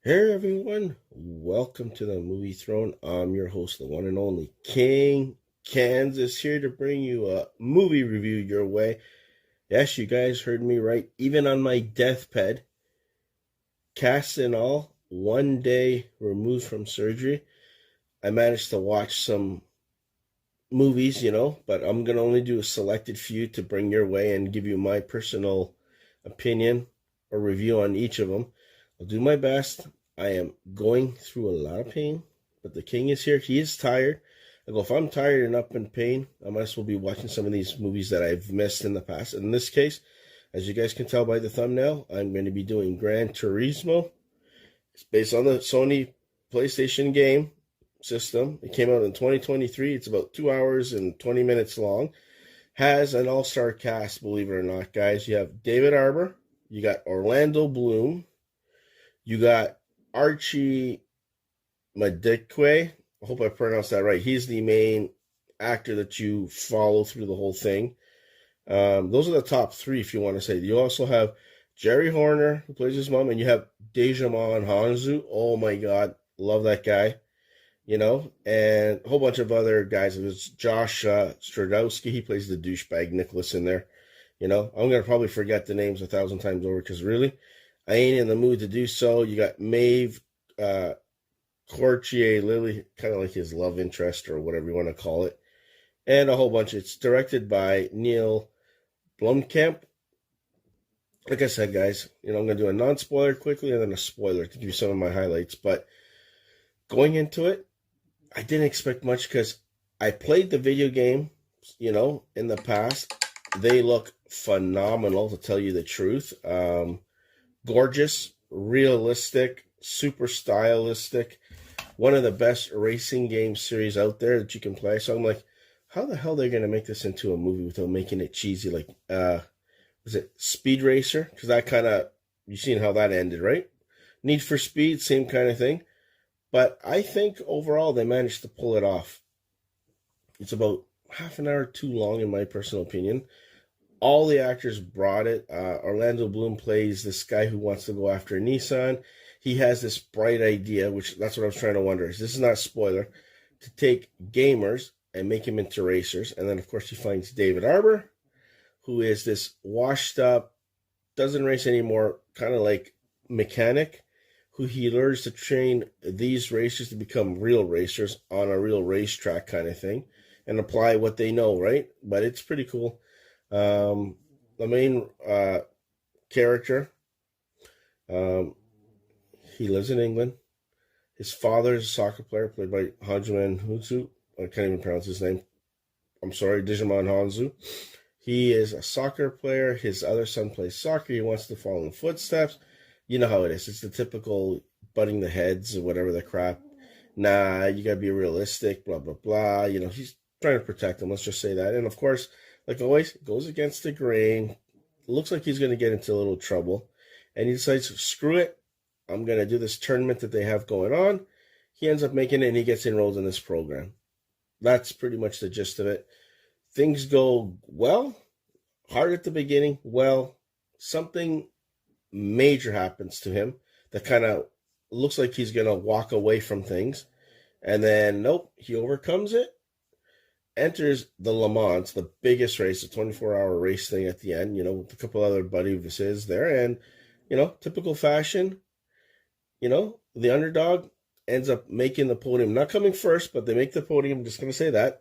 Hey everyone, welcome to the Movie Throne. I'm your host, the one and only King Kansas, here to bring you a movie review your way. Yes, you guys heard me right. Even on my deathbed, cast and all, one day removed from surgery, I managed to watch some movies, but I'm going to only do a selected few to bring your way and give you my personal opinion or review on each of them. I'll do my best. I am going through a lot of pain, but the king is here. He is tired. I go, if I'm tired and up in pain, I might as well be watching some of these movies that I've missed in the past. In this case, as you guys can tell by the thumbnail, I'm going to be doing Gran Turismo. It's based on the Sony PlayStation game system. It came out in 2023. It's about 2 hours and 20 minutes long. Has an all-star cast, believe it or not, guys. You have David Harbour. You got Orlando Bloom. You got Archie Madekwe. I hope I pronounced that right. He's the main actor that you follow through the whole thing. Those are the top three, if you want to say. You also have Jerry Horner, who plays his mom, and you have Dijmon Huonsou. Oh my God, love that guy. And a whole bunch of other guys. There's Josh Stradowski. He plays the douchebag Nicholas in there. I'm going to probably forget the names 1,000 times over because really, I ain't in the mood to do so. You got Maeve Courtier Lily, kind of like his love interest or whatever you want to call it, and a whole bunch. It's directed by Neill Blumkamp. Like I said, guys, I'm going to do a non-spoiler quickly and then a spoiler to give you some of my highlights. But going into it, I didn't expect much because I played the video game, in the past. They look phenomenal, to tell you the truth. Gorgeous, realistic, super stylistic. One of the best racing game series out there that you can play. So I'm like, how the hell are they going to make this into a movie without making it cheesy? Like, was it Speed Racer? Because that kind of, you've seen how that ended, right? Need for Speed, same kind of thing. But I think overall they managed to pull it off. It's about half an hour too long, in my personal opinion. All the actors brought it. Orlando Bloom plays this guy who wants to go after Nissan. He has this bright idea, which that's what I was trying to wonder. This is not a spoiler, to take gamers and make them into racers. And then, of course, he finds David Harbour, who is this washed up, doesn't race anymore, kind of like mechanic, who he learns to train these racers to become real racers on a real racetrack kind of thing and apply what they know, right? But it's pretty cool. The main character, he lives in England. His father is a soccer player played by Huonsou. I can't even pronounce his name. I'm sorry, Dijmon Huonsou. He is a soccer player. His other son plays soccer. He wants to follow in the footsteps. You know how it is. It's the typical butting the heads or whatever the crap. Nah, you gotta be realistic, blah, blah, blah. He's trying to protect him. Let's just say that. And of course, like always, goes against the grain. Looks like he's going to get into a little trouble. And he decides, screw it. I'm going to do this tournament that they have going on. He ends up making it and he gets enrolled in this program. That's pretty much the gist of it. Things go well, hard at the beginning. Well, something major happens to him that kind of looks like he's going to walk away from things. And then, nope, he overcomes it. Enters the Le Mans, the biggest race, a 24-hour race thing at the end, with a couple other buddy of his there. And, typical fashion, the underdog ends up making the podium, not coming first, but they make the podium. I'm just going to say that.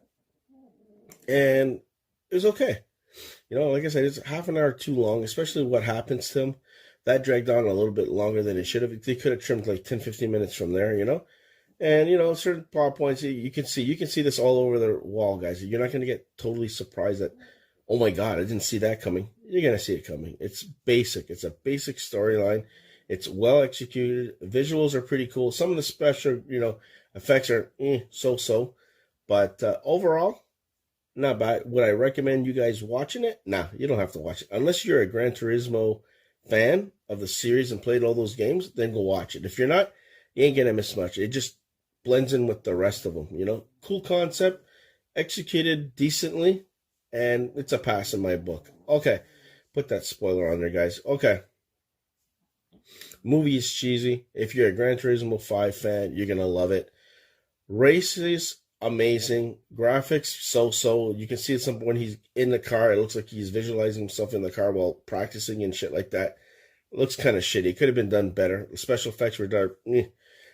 And it was okay. Like I said, it's half an hour too long, especially what happens to him. That dragged on a little bit longer than it should have. They could have trimmed like 10, 15 minutes from there, And, certain plot points, you can see this all over the wall, guys. You're not going to get totally surprised that, oh my God, I didn't see that coming. You're going to see it coming. It's basic. It's a basic storyline. It's well executed. Visuals are pretty cool. Some of the special, effects are so-so. But overall, not bad. Would I recommend you guys watching it? Nah, you don't have to watch it. Unless you're a Gran Turismo fan of the series and played all those games, then go watch it. If you're not, you ain't going to miss much. It just blends in with the rest of them, Cool concept, executed decently, and it's a pass in my book. Okay, put that spoiler on there, guys. Okay. Movie is cheesy. If you're a Gran Turismo 5 fan, you're going to love it. Races, amazing. Graphics, so-so. You can see at some point he's in the car. It looks like he's visualizing himself in the car while practicing and shit like that. It looks kind of shitty. Could have been done better. The special effects were done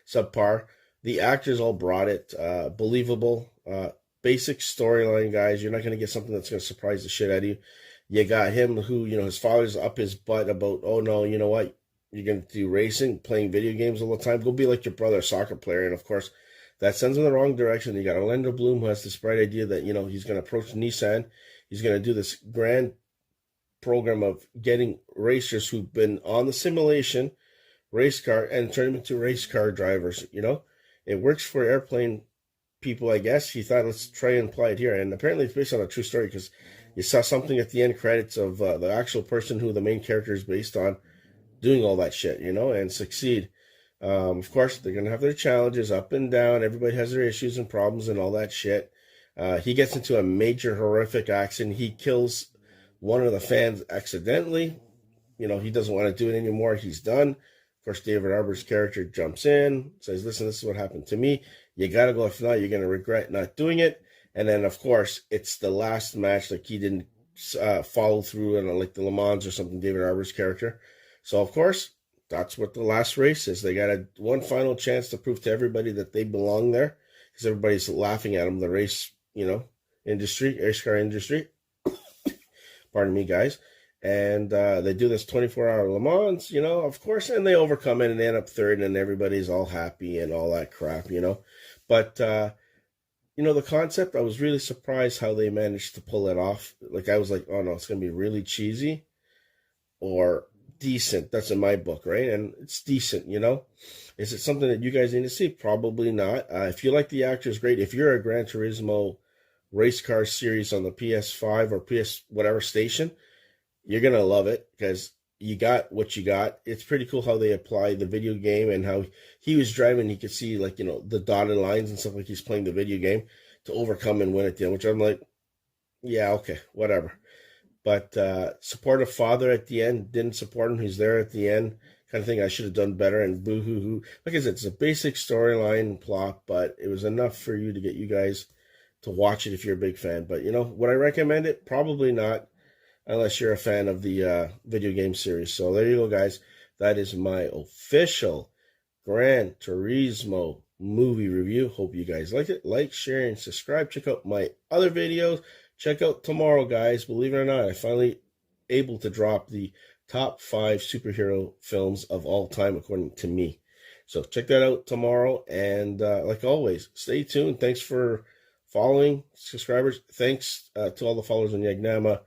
subpar. The actors all brought it. Believable. Basic storyline, guys. You're not going to get something that's going to surprise the shit out of you. You got him who, his father's up his butt about, oh no, you know what? You're going to do racing, playing video games all the time. Go be like your brother, a soccer player. And of course, that sends him in the wrong direction. You got Orlando Bloom, who has this bright idea that, he's going to approach Nissan. He's going to do this grand program of getting racers who've been on the simulation race car and turn them into race car drivers. It works for airplane people, I guess. He thought, let's try and apply it here. And apparently it's based on a true story, because you saw something at the end credits of the actual person who the main character is based on doing all that shit, and succeed. Of course, they're going to have their challenges up and down. Everybody has their issues and problems and all that shit. He gets into a major horrific accident. He kills one of the fans accidentally. He doesn't want to do it anymore. He's done. Of course, David Harbour's character jumps in, says, listen, this is what happened to me. You got to go. If not, you're going to regret not doing it. And then, of course, it's the last match. Like, he didn't follow through on like the Le Mans or something, David Harbour's character. So, of course, that's what the last race is. They got one final chance to prove to everybody that they belong there, because everybody's laughing at them, the race, industry, race car industry. Pardon me, guys. And they do this 24-hour Le Mans, of course, and they overcome it and they end up third, and everybody's all happy and all that crap, But, the concept, I was really surprised how they managed to pull it off. Like, I was like, oh no, it's going to be really cheesy or decent. That's in my book, right? And it's decent, Is it something that you guys need to see? Probably not. If you like the actors, great. If you're a Gran Turismo race car series on the PS5 or PS whatever station, you're going to love it, because you got what you got. It's pretty cool how they apply the video game, and how he was driving. He could see, like, the dotted lines and stuff, like he's playing the video game to overcome and win at the end, which I'm like, yeah, okay, whatever. But supportive father at the end, didn't support him. He's there at the end, kind of thing. I should have done better, and boo-hoo-hoo. Like I said, it's a basic storyline plot, but it was enough for you to get you guys to watch it if you're a big fan. But, would I recommend it? Probably not, unless you're a fan of the video game series. So there you go, guys. That is my official Gran Turismo movie review. Hope you guys like it. Like, share, and subscribe. Check out my other videos. Check out tomorrow, guys. Believe it or not, I finally able to drop the top 5 superhero films of all time, according to me. So check that out tomorrow. And like always, stay tuned. Thanks for following, subscribers. Thanks to all the followers on Yagnama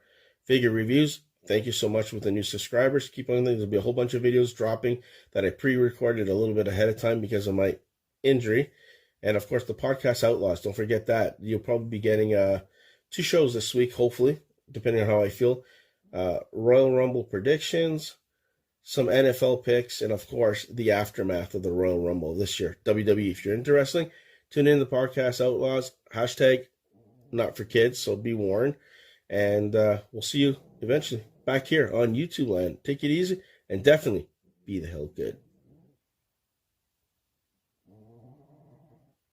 Figure Reviews. Thank you so much with the new subscribers. Keep on. There'll be a whole bunch of videos dropping that I pre-recorded a little bit ahead of time because of my injury. And of course, the podcast Outlaws. Don't forget that. You'll probably be getting 2 shows this week, hopefully, depending on how I feel. Royal Rumble predictions, some NFL picks, and of course, the aftermath of the Royal Rumble this year. WWE. If you're into wrestling, tune in to the podcast Outlaws. Hashtag not for kids, so be warned. And we'll see you eventually back here on YouTube land. Take it easy, and definitely be the hell good.